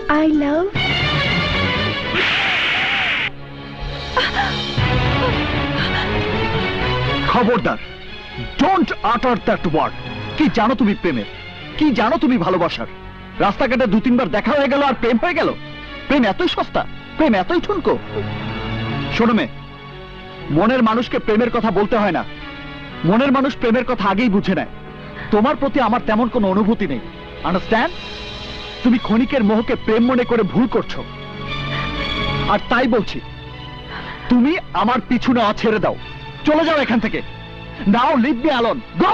I love. খবরদার, don't আটার that word. কি জানো তুমি প্রেমের? কি জানো তুমি ভালোবাসার? রাস্তাঘাটে 2-3 বার দেখা হয়ে গেল আর প্রেম হয়ে গেল? প্রেম এতই সস্তা? প্রেম এতই ঠুনকো? শোনো মেয়ে, মনের মানুষকে প্রেমের কথা বলতে হয় না। মনের মানুষ প্রেমের কথা আগেই বুঝে নেয়। তোমার প্রতি আমার তেমন কোনো অনুভূতি নেই, আন্ডারস্ট্যান্ড? তুমি ক্ষণিকের মোহকে প্রেম মনে করে ভুল করছো। আর তাই বলছি, তুমি আমার পিছু নেওয়া ছেড়ে দাও, চলে যাও এখান থেকে। নাও লিভ মি অ্যালোন, গো।